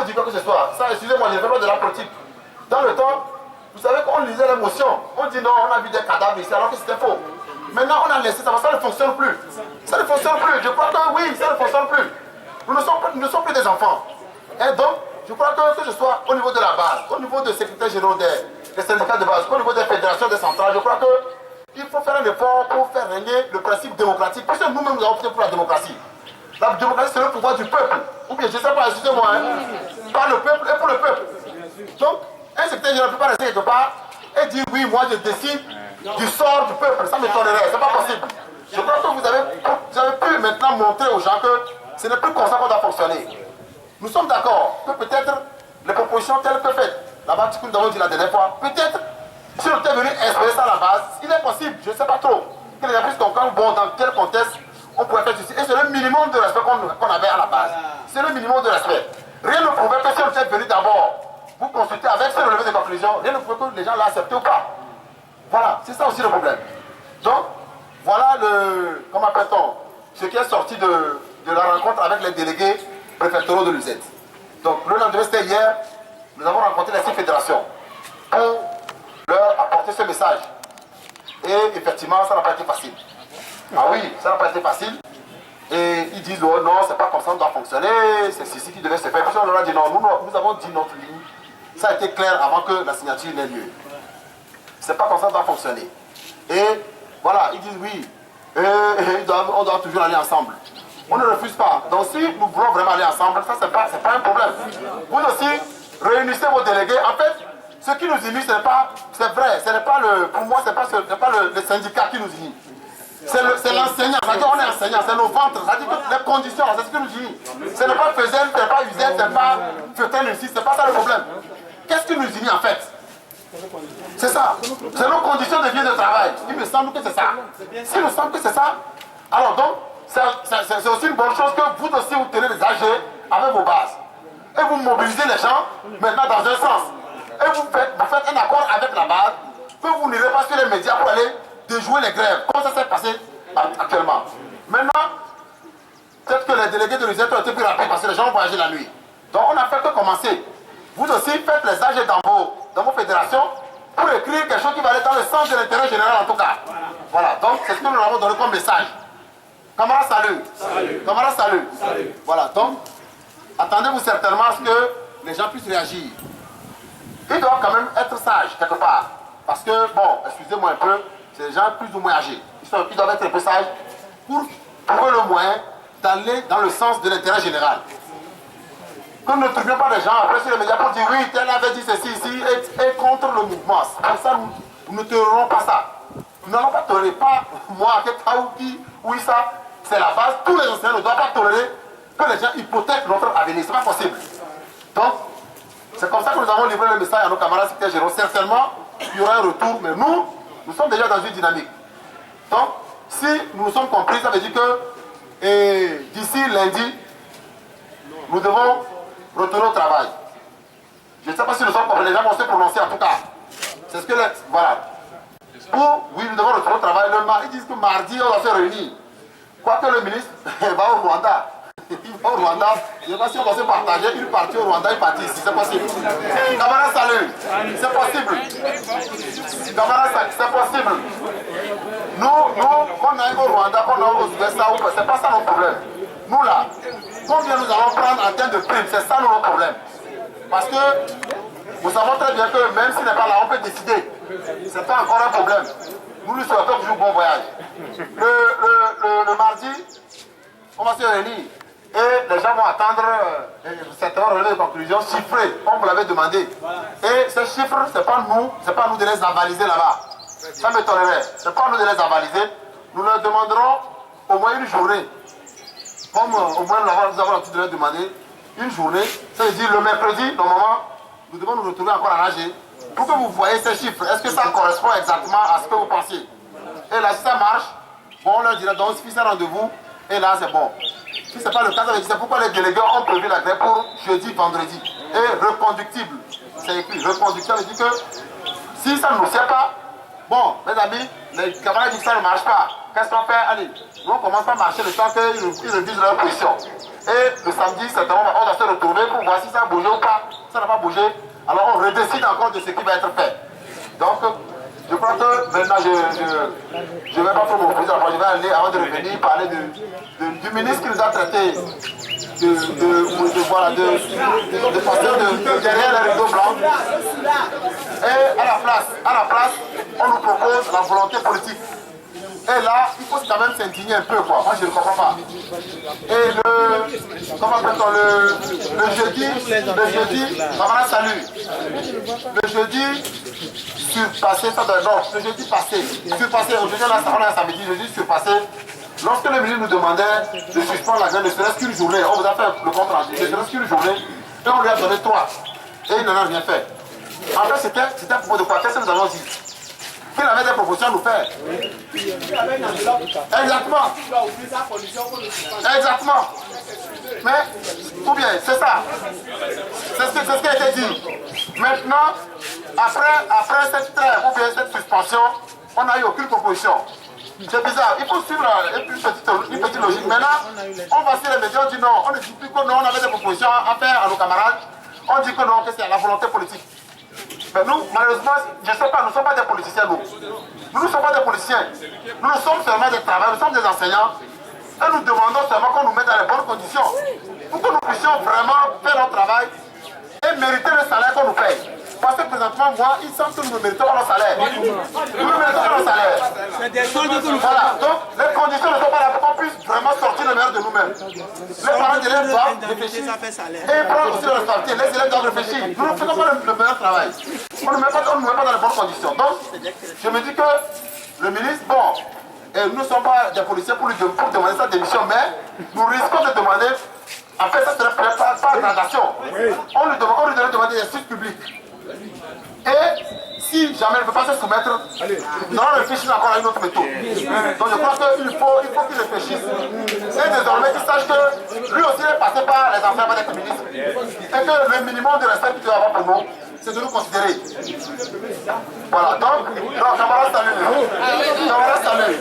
dit quoi que ce soit. Ça, excusez-moi, je ne fais pas de la politique. Dans le temps, vous savez qu'on lisait l'émotion. On dit non, on a vu des cadavres ici alors que c'était faux. Maintenant, on a laissé ça, ça ne fonctionne plus. Ça ne fonctionne plus. Je crois que oui, ça ne fonctionne plus. Nous ne sommes plus des enfants. Et donc, je crois que ce soit au niveau de la base, au niveau des secrétaires généraux des syndicats de base, au niveau des fédérations décentrales, je crois qu'il faut faire un effort pour faire régner le principe démocratique. Parce que nous-mêmes, nous avons opté pour la démocratie. La démocratie, c'est le pouvoir du peuple. Ou bien, je ne sais pas, excusez-moi, par le peuple et pour le peuple. Donc, un secrétaire général ne peut pas rester quelque part et dire oui, moi je décide du sort du peuple. Ça m'étonnerait, c'est pas possible. Je crois que vous avez pu maintenant montrer aux gens que ce n'est plus comme ça qu'on doit fonctionner. Nous sommes d'accord que peut-être les propositions telles que faites, là-bas, ce que nous avons dit la dernière fois, peut-être si on était venu exprimer ça à la base, il est possible, je ne sais pas trop, que les gens puissent comprendre, bon, dans quel contexte on pourrait faire ceci. Et c'est le minimum de respect qu'on avait à la base. C'est le minimum de respect. Rien ne prouvait que si on était venu d'abord vous consulter avec ce relevé de conclusion, rien ne prouvait que les gens l'acceptent ou pas. Voilà, c'est ça aussi le problème. Donc, voilà comment appelle-t-on, ce qui est sorti de la rencontre avec les délégués préfectoraux de l'UZ. Donc, le lendemain, c'était hier, nous avons rencontré les 6 fédérations pour leur apporter ce message. Et effectivement, ça n'a pas été facile. Ah oui, ça n'a pas été facile. Et ils disent, oh non, c'est pas comme ça, on doit fonctionner, c'est ceci qui devait se faire. Puis on leur a dit, non, nous avons dit notre ligne. Ça a été clair avant que la signature n'ait lieu. C'est pas comme ça qu'on doit fonctionner. Et voilà, ils disent oui, on doit toujours aller ensemble. On ne refuse pas. Donc si nous voulons vraiment aller ensemble, ça c'est pas un problème. Vous aussi, réunissez vos délégués. En fait, ce qui nous unit, c'est vrai, pour moi, ce n'est pas le syndicat qui nous unit. C'est l'enseignant, c'est-à-dire on est enseignant, c'est nos ventres, c'est-à-dire que les conditions, c'est ce qui nous unit. Ce n'est pas Faizel, ce n'est pas Uzel, ce n'est pas Feutin ici, ce n'est pas ça le problème. Qu'est-ce qui nous unit en fait? C'est ça. C'est nos conditions de vie et de travail. Il me semble que c'est ça. S'il me semble que c'est ça, alors donc, c'est aussi une bonne chose que vous aussi vous tenez les AG avec vos bases. Et vous mobilisez les gens maintenant dans un sens. Et vous faites un accord avec la base que vous n'irez pas sur les médias pour aller déjouer les grèves, comme ça s'est passé actuellement. Maintenant, peut-être que les délégués de l'UZ ont été plus rapides parce que les gens ont voyagé la nuit. Donc on a fait que commencer. Vous aussi faites les AG dans vos fédérations pour écrire quelque chose qui va aller dans le sens de l'intérêt général en tout cas. Voilà, donc c'est ce que nous avons donné comme message. Camarades, salut. Salut. Camarades, salut. Salut. Voilà, donc, attendez-vous certainement à ce que les gens puissent réagir. Ils doivent quand même être sages quelque part. Parce que, bon, excusez-moi un peu, c'est des gens plus ou moins âgés. Ils doivent être un peu sages pour trouver le moyen d'aller dans le sens de l'intérêt général. Que nous ne trouvions pas des gens après sur les médias pour dire oui, tel avait dit ceci ici et contre le mouvement. Comme ça, nous ne tolérerons pas ça. Nous n'allons pas tolérer, pas moi, Ketaouki, oui, ça, c'est la base. Tous les enseignants ne doivent pas tolérer que les gens hypothèquent notre avenir. Ce n'est pas possible. Donc, c'est comme ça que nous avons livré le message à nos camarades secrétaires généraux. Certainement, il y aura un retour, mais nous sommes déjà dans une dynamique. Donc, si nous nous sommes compris, ça veut dire que d'ici lundi, nous devons retourner au travail. Je ne sais pas si nous sommes compris, les gens vont se prononcer en tout cas. C'est ce que voilà. Oui, nous devons retourner au travail. Ils disent que mardi, on va se réunir. Quoique le ministre va au Rwanda. Il va au Rwanda. Je ne sais pas si on va se partager. Il partit au Rwanda, il partit ici. C'est possible. Camarades, salut. C'est possible. Camarades, c'est possible. Nous, qu'on aille au Rwanda, qu'on aille au Sud-Est, c'est pas ça notre problème. Nous là, combien nous allons prendre en termes de primes, c'est ça notre problème. Parce que nous savons très bien que même s'il n'est pas là, on peut décider. C'est pas encore un problème. Nous lui souhaitons toujours bon voyage. Le mardi, on va se réunir. Et les gens vont attendre certains relevés de conclusions chiffrés, comme vous l'avez demandé. Et ces chiffres, c'est pas nous de les avaliser là-bas. Ça m'étonnerait. C'est pas nous de les avaliser. Nous leur demanderons au moins une journée. Comme au moins nous avons l'habitude de leur demander une journée. Ça veut dire le mercredi, normalement, nous devons nous retrouver encore en AG. Pour que vous voyez ces chiffres, est-ce que ça correspond exactement à ce que vous pensiez? Et là, si ça marche, bon, on leur dira donc, il suffit un rendez-vous, et là, c'est bon. Si ce n'est pas le cas, c'est pourquoi les délégués ont prévu la grève pour jeudi, vendredi. Et reconductible, c'est écrit, reconductible, veut dire que si ça ne nous sert pas, bon, mes amis, les camarades disent que ça ne marche pas. qu'est-ce qu'on fait? Allez, nous on commence à marcher le temps qu'ils réduisent leur position. Et le samedi, certainement, on va se retrouver pour voir si ça a bougé ou pas. Ça n'a pas bougé. Alors on redécide encore de ce qui va être fait. Donc, je crois que maintenant, je ne vais pas trop m'opposer. Je vais aller, avant de revenir, parler du ministre qui nous a traités de passer derrière les rideaux blancs. Et à la place, on nous propose la volonté politique. Et là, il faut quand même s'indigner un peu, quoi. Moi, je ne comprends pas. Et comment appelle-t-on le jeudi, Maman Salut. Le jeudi, surpassé, ça doit être le jeudi passé, surpassé, aujourd'hui on a un samedi, jeudi surpassé. Lorsque le ministre nous demandait de suspendre la grève, ne serait-ce qu'une journée, on vous a fait le compte rendu, ne serait-ce qu'une journée, et on lui a donné 3. Et il n'en a rien fait. En fait, c'était à propos de quoi? Qu'est-ce que nous allons dire? Qu'il avait des propositions à nous faire. Exactement. Exactement. Mais, ou bien, c'est ça. C'est ce qui a été dit. Maintenant, après cette trêve ou bien cette suspension, on n'a eu aucune proposition. C'est bizarre. Il faut suivre une petite logique. Maintenant, on va sur les médias, on dit non. On ne dit plus que non, on avait des propositions à faire à nos camarades. On dit que non, que c'est la volonté politique. Mais nous, malheureusement, je ne sais pas, nous ne sommes pas des politiciens, nous. Nous ne sommes pas des politiciens. Nous sommes seulement des travailleurs, nous sommes des enseignants. Et nous demandons seulement qu'on nous mette dans les bonnes conditions. Pour que nous puissions vraiment faire notre travail et mériter le salaire qu'on nous paye. Parce que présentement, moi, il semble que nous ne méritons pas nos salaires. Nous ne méritons pas nos salaires. Voilà, donc les conditions ne sont pas là pour qu'on puisse vraiment sortir le meilleur de nous-mêmes. Les parents d'élèves doivent réfléchir et prendre aussi le sortir. Les élèves doivent réfléchir. Nous ne faisons pas le meilleur travail. On ne met pas dans les bonnes conditions. Donc, je me dis que le ministre, bon, et nous ne sommes pas des policiers pour demander sa démission, mais nous risquons de demander, en fait, ça ne serait pas gradation. On lui devrait demander des suites publiques. Et si jamais il ne veut pas se soumettre, nous allons réfléchir encore à une autre méthode. Donc je crois qu'il faut qu'il réfléchisse. Et désormais qu'il sache que lui aussi est passé par les affaires avec le ministre. Et que le minimum de respect qu'il doit avoir pour nous, c'est de nous considérer. Voilà, donc camarades, salut. Camarades, salut.